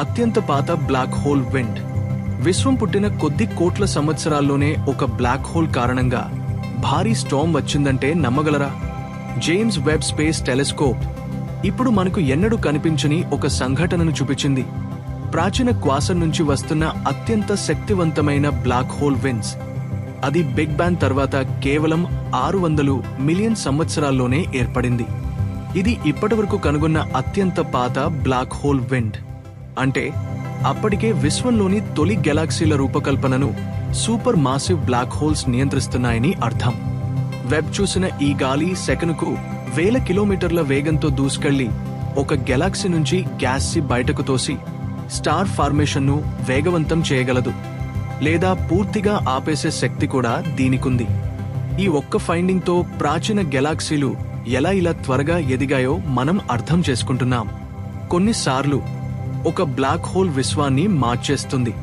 అత్యంత పాత black hole wind. విశ్వం పుట్టిన కొద్ది కోట్ల సంవత్సరాల్లోనే ఒక బ్లాక్ హోల్ కారణంగా భారీ స్టార్మ్ వచ్చిందంటే నమ్మగలరా? జేమ్స్ వెబ్ స్పేస్ టెలిస్కోప్ ఇప్పుడు మనకు ఎన్నడూ కనిపించని ఒక సంఘటనను చూపించింది. ప్రాచీన క్వాసర్ నుంచి వస్తున్న అత్యంత శక్తివంతమైన బ్లాక్ హోల్ విండ్స్. అది బిగ్ బ్యాంగ్ తర్వాత కేవలం 600 మిలియన్ సంవత్సరాల్లోనే ఏర్పడింది. ఇది ఇప్పటివరకు కనుగొన్న అత్యంత పాత బ్లాక్ హోల్ విండ్. అంటే అప్పటికే విశ్వంలోని తొలి గెలాక్సీల రూపకల్పనను సూపర్ మాసివ్ బ్లాక్ హోల్స్ నియంత్రిస్తున్నాయని అర్థం. వెబ్ చూసిన ఈ గాలి సెకనుకు 1000 కిలోమీటర్ల వేగంతో దూసుకెళ్లి ఒక గెలాక్సీ నుంచి గ్యాస్ని బయటకు తోసి స్టార్ ఫార్మేషన్ను వేగవంతం చేయగలదు, లేదా పూర్తిగా ఆపేసే శక్తి కూడా దీనికుంది. ఈ ఒక్క ఫైండింగ్తో ప్రాచీన గెలాక్సీలు ఎలా ఇలా త్వరగా ఎదిగాయో మనం అర్థం చేసుకుంటున్నాం. కొన్నిసార్లు ఒక బ్లాక్ హోల్ విశ్వాన్ని మార్చేస్తుంది.